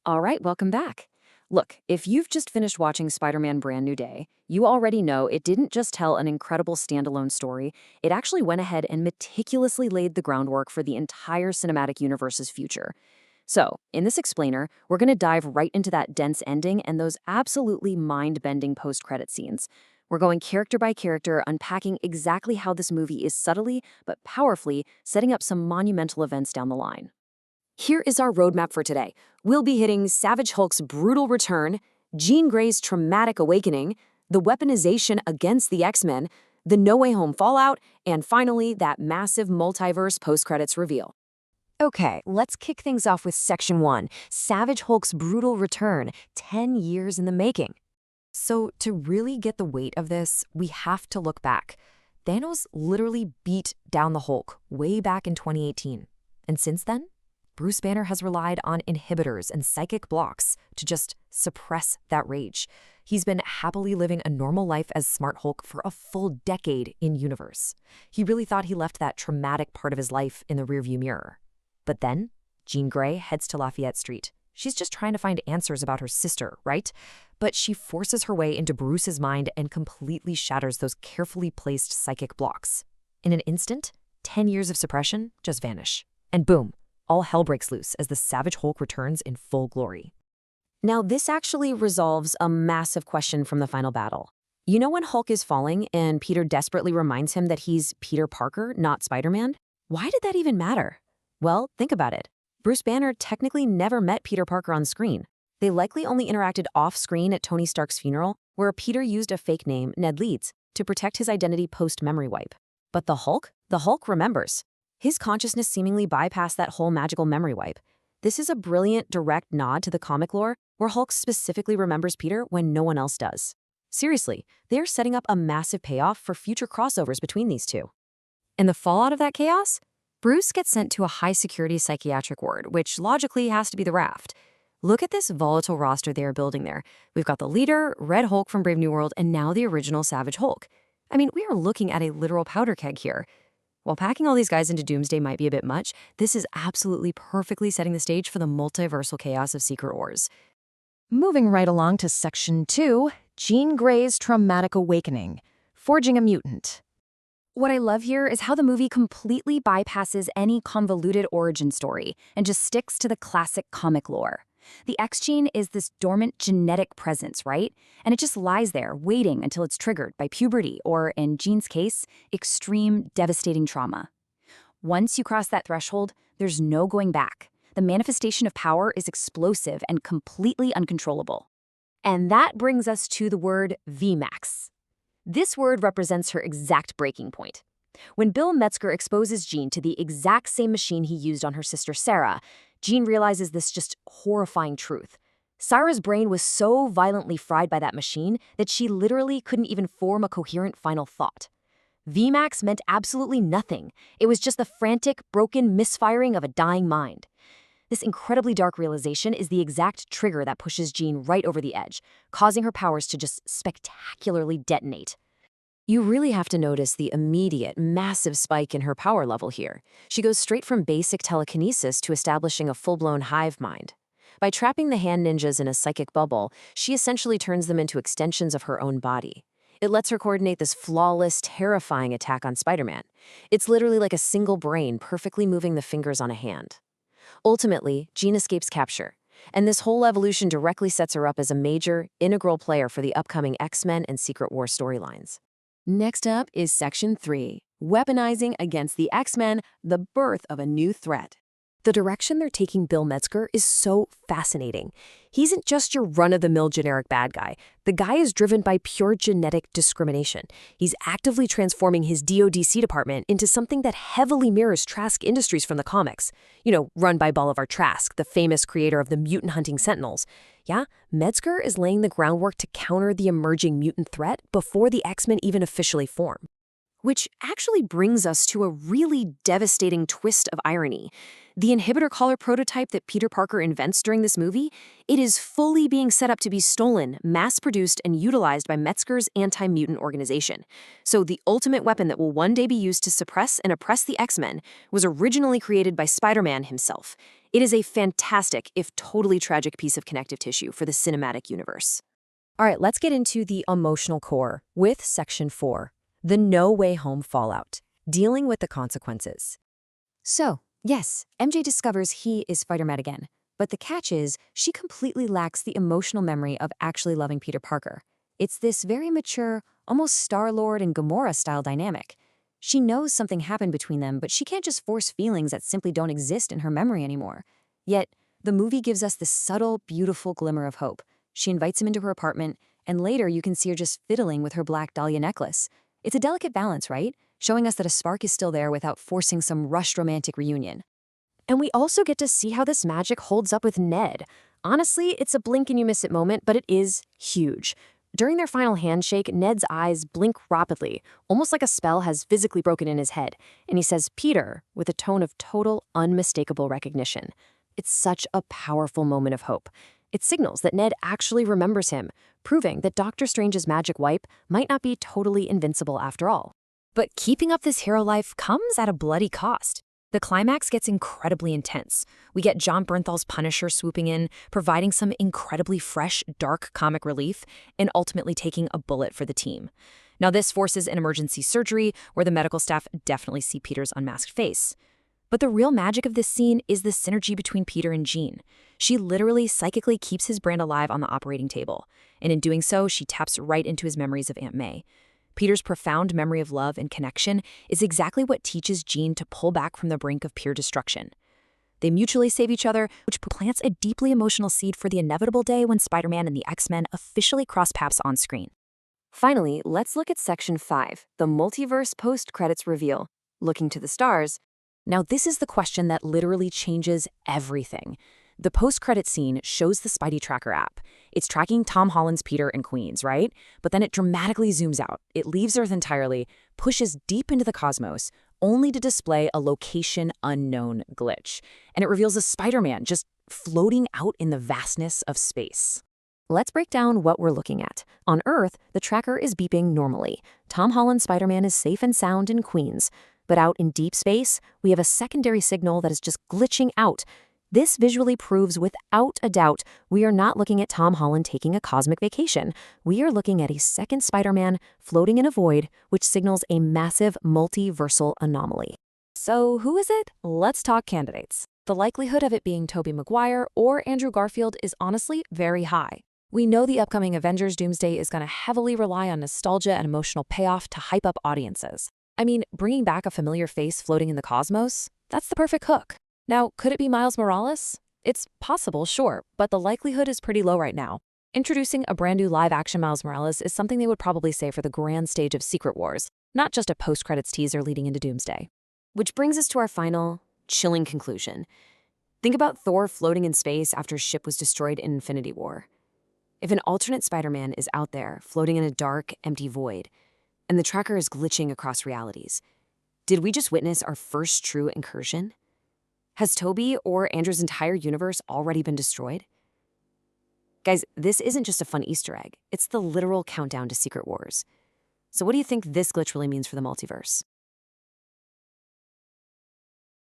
All right, welcome back. Look, if you've just finished watching Spider-Man Brand New Day, you already know it didn't just tell an incredible standalone story, it actually went ahead and meticulously laid the groundwork for the entire cinematic universe's future. So, in this explainer, we're going to dive right into that dense ending and those absolutely mind-bending post-credit scenes. We're going character by character, unpacking exactly how this movie is subtly but powerfully setting up some monumental events down the line. Here is our roadmap for today. We'll be hitting Savage Hulk's brutal return, Jean Grey's traumatic awakening, the weaponization against the X-Men, the No Way Home fallout, and finally, that massive multiverse post-credits reveal. Okay, let's kick things off with Section 1, Savage Hulk's brutal return, 10 years in the making. So, to really get the weight of this, we have to look back. Thanos literally beat down the Hulk way back in 2018. And since then, Bruce Banner has relied on inhibitors and psychic blocks to just suppress that rage. He's been happily living a normal life as Smart Hulk for a full decade in universe. He really thought he left that traumatic part of his life in the rearview mirror. But then, Jean Grey heads to Lafayette Street. She's just trying to find answers about her sister, right? But she forces her way into Bruce's mind and completely shatters those carefully placed psychic blocks. In an instant, 10 years of suppression just vanish. And boom, all hell breaks loose as the Savage Hulk returns in full glory. Now, this actually resolves a massive question from the final battle. You know when Hulk is falling and Peter desperately reminds him that he's Peter Parker, not Spider-Man? Why did that even matter? Well, think about it. Bruce Banner technically never met Peter Parker on screen. They likely only interacted off-screen at Tony Stark's funeral, where Peter used a fake name, Ned Leeds, to protect his identity post-memory wipe. But the Hulk remembers. His consciousness seemingly bypassed that whole magical memory wipe. This is a brilliant, direct nod to the comic lore, where Hulk specifically remembers Peter when no one else does. Seriously, they're setting up a massive payoff for future crossovers between these two. In the fallout of that chaos, Bruce gets sent to a high-security psychiatric ward, which logically has to be the Raft. Look at this volatile roster they are building there. We've got the leader, Red Hulk from Brave New World, and now the original Savage Hulk. I mean, we are looking at a literal powder keg here. While packing all these guys into Doomsday might be a bit much, this is absolutely perfectly setting the stage for the multiversal chaos of Secret Wars. Moving right along to Section 2, Jean Grey's traumatic awakening, forging a mutant. What I love here is how the movie completely bypasses any convoluted origin story and just sticks to the classic comic lore. The X gene is this dormant genetic presence, right? And it just lies there, waiting until it's triggered by puberty or, in Jean's case, extreme, devastating trauma. Once you cross that threshold, there's no going back. The manifestation of power is explosive and completely uncontrollable. And that brings us to the word VMAX. This word represents her exact breaking point. When Bill Metzger exposes Jean to the exact same machine he used on her sister Sarah, Jean realizes this just horrifying truth. Sarah's brain was so violently fried by that machine that she literally couldn't even form a coherent final thought. VMAX meant absolutely nothing. It was just the frantic, broken misfiring of a dying mind. This incredibly dark realization is the exact trigger that pushes Jean right over the edge, causing her powers to just spectacularly detonate. You really have to notice the immediate, massive spike in her power level here. She goes straight from basic telekinesis to establishing a full-blown hive mind. By trapping the hand ninjas in a psychic bubble, she essentially turns them into extensions of her own body. It lets her coordinate this flawless, terrifying attack on Spider-Man. It's literally like a single brain perfectly moving the fingers on a hand. Ultimately, Jean escapes capture, and this whole evolution directly sets her up as a major, integral player for the upcoming X-Men and Secret War storylines. Next up is Section 3, Weaponizing Against the X-Men, the Birth of a New Threat. The direction they're taking Bill Metzger is so fascinating. He isn't just your run-of-the-mill generic bad guy. The guy is driven by pure genetic discrimination. He's actively transforming his DODC department into something that heavily mirrors Trask Industries from the comics. You know, run by Bolivar Trask, the famous creator of the mutant-hunting Sentinels. Yeah, Metzger is laying the groundwork to counter the emerging mutant threat before the X-Men even officially form. Which actually brings us to a really devastating twist of irony. The inhibitor collar prototype that Peter Parker invents during this movie, it is fully being set up to be stolen, mass-produced, and utilized by Metzger's anti-mutant organization. So the ultimate weapon that will one day be used to suppress and oppress the X-Men was originally created by Spider-Man himself. It is a fantastic, if totally tragic piece of connective tissue for the cinematic universe. All right, let's get into the emotional core with Section 4, the No Way Home fallout, dealing with the consequences. So, yes, MJ discovers he is Spider-Man again, but the catch is she completely lacks the emotional memory of actually loving Peter Parker. It's this very mature, almost Star-Lord and Gamora-style dynamic. She knows something happened between them, but she can't just force feelings that simply don't exist in her memory anymore. Yet, the movie gives us this subtle, beautiful glimmer of hope. She invites him into her apartment, and later you can see her just fiddling with her black dahlia necklace. It's a delicate balance, right? Showing us that a spark is still there without forcing some rushed romantic reunion. And we also get to see how this magic holds up with Ned. Honestly, it's a blink-and-you-miss-it moment, but it is huge. During their final handshake, Ned's eyes blink rapidly, almost like a spell has physically broken in his head, and he says, "Peter," with a tone of total, unmistakable recognition. It's such a powerful moment of hope. It signals that Ned actually remembers him, proving that Doctor Strange's magic wipe might not be totally invincible after all. But keeping up this hero life comes at a bloody cost. The climax gets incredibly intense. We get John Bernthal's Punisher swooping in, providing some incredibly fresh, dark comic relief, and ultimately taking a bullet for the team. Now, this forces an emergency surgery where the medical staff definitely see Peter's unmasked face. But the real magic of this scene is the synergy between Peter and Jean. She literally psychically keeps his brand alive on the operating table, and in doing so, she taps right into his memories of Aunt May. Peter's profound memory of love and connection is exactly what teaches Jean to pull back from the brink of pure destruction. They mutually save each other, which plants a deeply emotional seed for the inevitable day when Spider-Man and the X-Men officially cross paths on screen. Finally, let's look at Section 5, the multiverse post-credits reveal. Looking to the stars. Now, this is the question that literally changes everything. The post-credit scene shows the Spidey Tracker app. It's tracking Tom Holland's Peter and Queens, right? But then it dramatically zooms out. It leaves Earth entirely, pushes deep into the cosmos, only to display a location unknown glitch. And it reveals a Spider-Man just floating out in the vastness of space. Let's break down what we're looking at. On Earth, the tracker is beeping normally. Tom Holland's Spider-Man is safe and sound in Queens. But out in deep space, we have a secondary signal that is just glitching out. This visually proves without a doubt we are not looking at Tom Holland taking a cosmic vacation. We are looking at a second Spider-Man floating in a void, which signals a massive multiversal anomaly. So who is it? Let's talk candidates. The likelihood of it being Tobey Maguire or Andrew Garfield is honestly very high. We know the upcoming Avengers Doomsday is going to heavily rely on nostalgia and emotional payoff to hype up audiences. I mean, bringing back a familiar face floating in the cosmos, that's the perfect hook. Now, could it be Miles Morales? It's possible, sure, but the likelihood is pretty low right now. Introducing a brand new live-action Miles Morales is something they would probably say for the grand stage of Secret Wars, not just a post-credits teaser leading into Doomsday. Which brings us to our final, chilling conclusion. Think about Thor floating in space after his ship was destroyed in Infinity War. If an alternate Spider-Man is out there, floating in a dark, empty void, and the tracker is glitching across realities, did we just witness our first true incursion? Has Tobey or Andrew's entire universe already been destroyed? Guys, this isn't just a fun Easter egg. It's the literal countdown to Secret Wars. So what do you think this glitch really means for the multiverse?